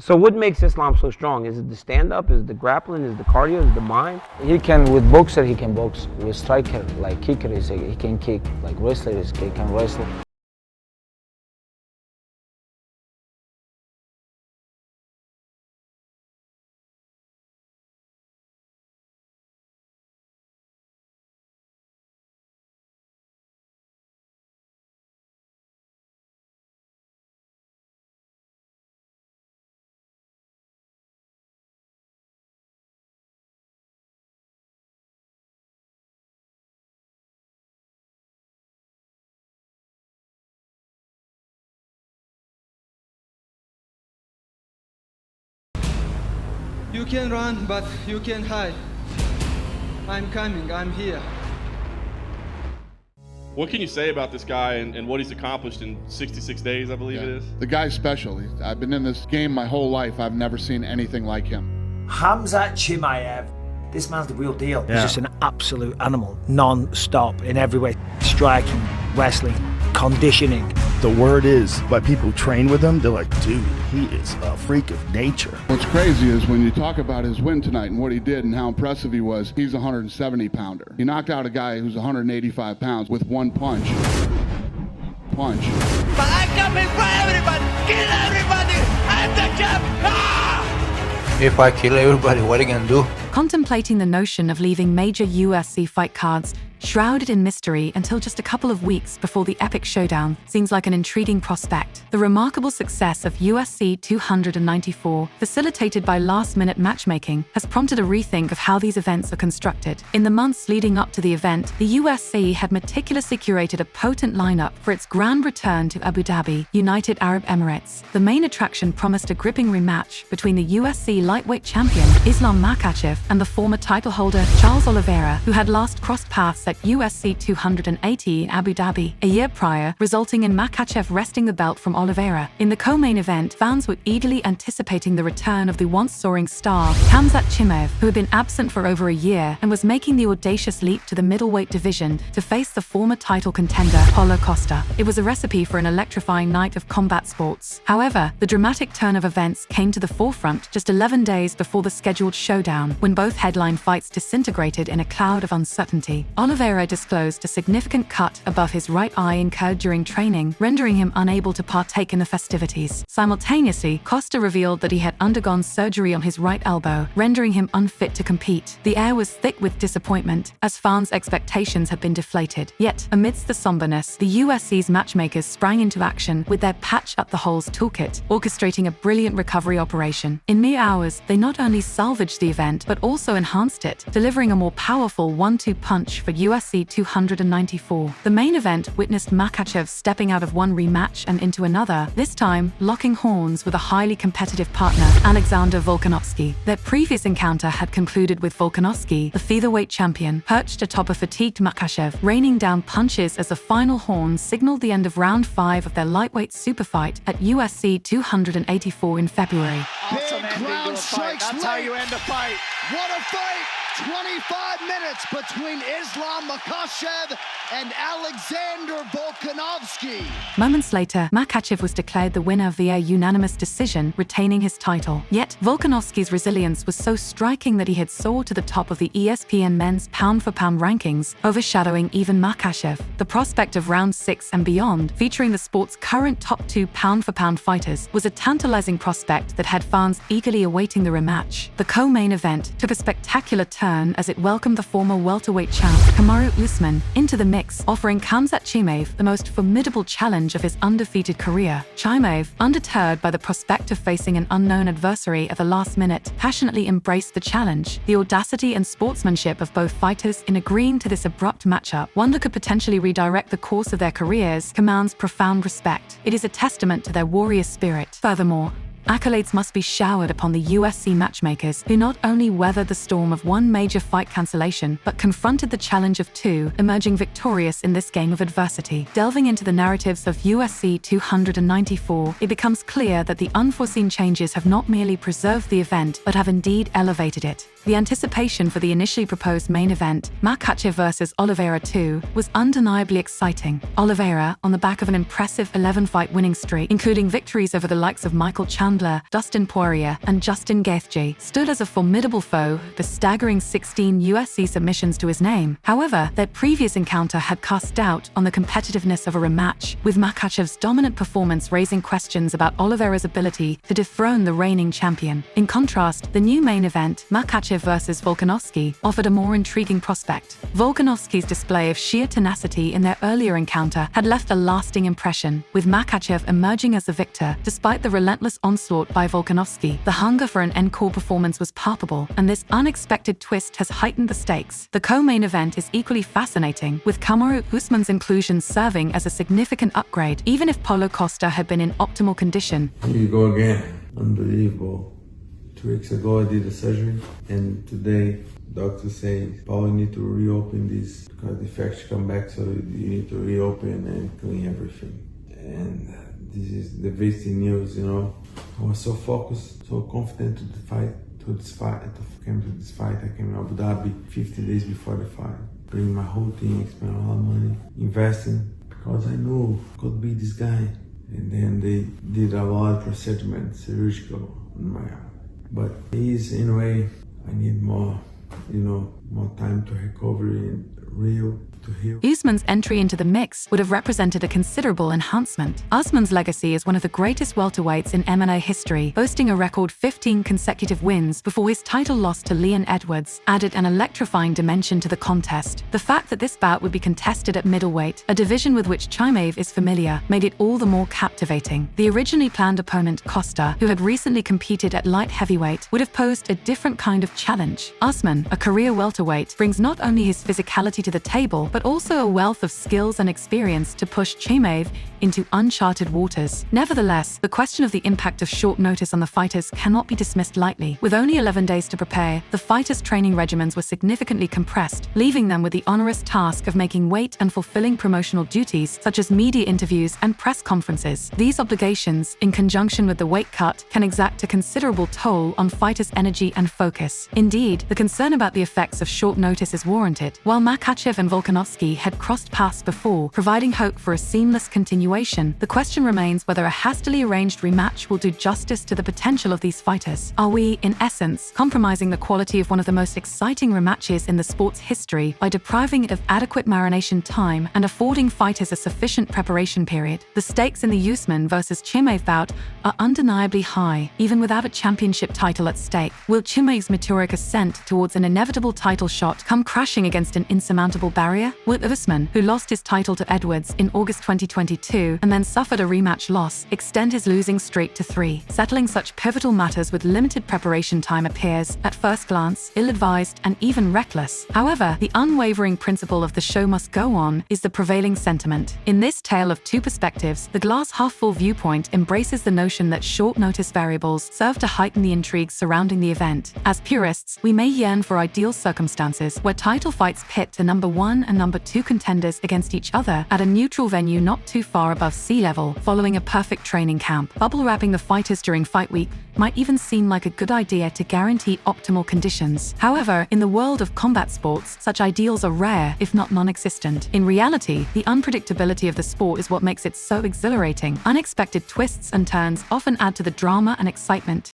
So what makes Islam so strong? Is it the stand-up? Is it the grappling? Is it the cardio? Is it the mind? He can, with boxer, he can box. With striker, like kicker, he can kick. Like wrestler, he can wrestle. You can run, but you can hide. I'm coming, I'm here. What can you say about this guy and what he's accomplished in 66 days, I believe it is? The guy's special. I've been in this game my whole life. I've never seen anything like him. Khamzat Chimaev, this man's the real deal. He's just an absolute animal, non-stop in every way. Striking, wrestling, conditioning. The word is, by people who train with him, they're like, dude, he is a freak of nature. What's crazy is when you talk about his win tonight and what he did and how impressive he was, he's a 170-pounder. He knocked out a guy who's 185 pounds with one punch. But I'm coming for everybody! Kill everybody! I'm the champ! Ah! If I kill everybody, what are you gonna do? Contemplating the notion of leaving major UFC fight cards shrouded in mystery until just a couple of weeks before the epic showdown seems like an intriguing prospect. The remarkable success of UFC 294, facilitated by last-minute matchmaking, has prompted a rethink of how these events are constructed. In the months leading up to the event, the UFC had meticulously curated a potent lineup for its grand return to Abu Dhabi, United Arab Emirates. The main attraction promised a gripping rematch between the UFC lightweight champion Islam Makhachev and the former title holder Charles Oliveira, who had last crossed paths at UFC 280 in Abu Dhabi a year prior, resulting in Makhachev wresting the belt from Oliveira. In the co-main event, fans were eagerly anticipating the return of the once soaring star Khamzat Chimaev, who had been absent for over a year and was making the audacious leap to the middleweight division to face the former title contender Paulo Costa. It was a recipe for an electrifying night of combat sports. However, the dramatic turn of events came to the forefront just 11 days before the scheduled showdown, when both headline fights disintegrated in a cloud of uncertainty. Oliveira disclosed a significant cut above his right eye incurred during training, rendering him unable to partake in the festivities. Simultaneously, Costa revealed that he had undergone surgery on his right elbow, rendering him unfit to compete. The air was thick with disappointment, as fans' expectations had been deflated. Yet, amidst the somberness, the UFC's matchmakers sprang into action with their patch-up-the-holes toolkit, orchestrating a brilliant recovery operation. In mere hours, they not only salvaged the event, but also enhanced it, delivering a more powerful 1-2 punch for UFC 294. The main event witnessed Makhachev stepping out of one rematch and into another, this time locking horns with a highly competitive partner, Alexander Volkanovski. Their previous encounter had concluded with Volkanovski, the featherweight champion, perched atop a fatigued Makhachev, raining down punches as the final horn signaled the end of round 5 of their lightweight super fight at UFC 284 in February. Awesome ending to a fight. That's how you end a fight. What a fight! 25 minutes between Islam Makhachev and Alexander Volkanovski. Moments later, Makhachev was declared the winner via unanimous decision, retaining his title. Yet, Volkanovski's resilience was so striking that he had soared to the top of the ESPN men's pound-for-pound rankings, overshadowing even Makhachev. The prospect of round 6 and beyond, featuring the sport's current top 2 pound-for-pound fighters, was a tantalizing prospect that had fans eagerly awaiting the rematch. The co-main event took a spectacular turn as it welcomed the former welterweight champ, Kamaru Usman, into the mix, offering Khamzat Chimaev the most formidable challenge of his undefeated career. Chimaev, undeterred by the prospect of facing an unknown adversary at the last minute, passionately embraced the challenge. The audacity and sportsmanship of both fighters in agreeing to this abrupt matchup, one that could potentially redirect the course of their careers, commands profound respect. It is a testament to their warrior spirit. Furthermore, accolades must be showered upon the UFC matchmakers, who not only weathered the storm of one major fight cancellation, but confronted the challenge of 2, emerging victorious in this game of adversity. Delving into the narratives of UFC 294, it becomes clear that the unforeseen changes have not merely preserved the event, but have indeed elevated it. The anticipation for the initially proposed main event, Makhachev vs Oliveira 2, was undeniably exciting. Oliveira, on the back of an impressive 11-fight winning streak, including victories over the likes of Michael Chandler Chandler, Dustin Poirier, and Justin Gaethje, stood as a formidable foe, the staggering 16 UFC submissions to his name. However, their previous encounter had cast doubt on the competitiveness of a rematch, with Makhachev's dominant performance raising questions about Oliveira's ability to dethrone the reigning champion. In contrast, the new main event, Makhachev vs. Volkanovski, offered a more intriguing prospect. Volkanovski's display of sheer tenacity in their earlier encounter had left a lasting impression, with Makhachev emerging as the victor despite the relentless onslaught by Volkanovski. The hunger for an encore performance was palpable, and this unexpected twist has heightened the stakes. The co-main event is equally fascinating, with Kamaru Usman's inclusion serving as a significant upgrade, even if Paulo Costa had been in optimal condition. Here you go again. Unbelievable. 2 weeks ago I did the surgery, and today doctors say, Paulo, you need to reopen this because the infection come back, so you need to reopen and clean everything. And this is devastating news, you know. I was so focused, so confident to came to this fight. I came to Abu Dhabi 50 days before the fight. Bring my whole team, spend a lot of money, investing, because I knew I could be this guy. And then they did a lot of procedures, surgical on my arm. But he's, in a way, I need more, more time to recover and real. Usman's entry into the mix would have represented a considerable enhancement. Usman's legacy is one of the greatest welterweights in MMA history, boasting a record 15 consecutive wins before his title loss to Leon Edwards added an electrifying dimension to the contest. The fact that this bout would be contested at middleweight, a division with which Chimaev is familiar, made it all the more captivating. The originally planned opponent, Costa, who had recently competed at light heavyweight, would have posed a different kind of challenge. Usman, a career welterweight, brings not only his physicality to the table, but also a wealth of skills and experience to push Chimaev into uncharted waters. Nevertheless, the question of the impact of short notice on the fighters cannot be dismissed lightly. With only 11 days to prepare, the fighters' training regimens were significantly compressed, leaving them with the onerous task of making weight and fulfilling promotional duties such as media interviews and press conferences. These obligations, in conjunction with the weight cut, can exact a considerable toll on fighters' energy and focus. Indeed, the concern about the effects of short notice is warranted. While Makhachev and Volkanovski had crossed paths before, providing hope for a seamless continuation, the question remains whether a hastily arranged rematch will do justice to the potential of these fighters. Are we, in essence, compromising the quality of one of the most exciting rematches in the sport's history by depriving it of adequate marination time and affording fighters a sufficient preparation period? The stakes in the Usman vs. Chimaev bout are undeniably high, even without a championship title at stake. Will Chimaev's meteoric ascent towards an inevitable title shot come crashing against an insurmountable barrier? Will Usman, who lost his title to Edwards in August 2022 and then suffered a rematch loss, extend his losing streak to 3? Settling such pivotal matters with limited preparation time appears, at first glance, ill-advised and even reckless. However, the unwavering principle of the show must go on is the prevailing sentiment. In this tale of two perspectives, the glass-half-full viewpoint embraces the notion that short-notice variables serve to heighten the intrigue surrounding the event. As purists, we may yearn for ideal circumstances where title fights pit the number 1 and number 2 contenders against each other at a neutral venue not too far above sea level, following a perfect training camp. Bubble wrapping the fighters during fight week might even seem like a good idea to guarantee optimal conditions. However, in the world of combat sports, such ideals are rare, if not non-existent. In reality, the unpredictability of the sport is what makes it so exhilarating. Unexpected twists and turns often add to the drama and excitement.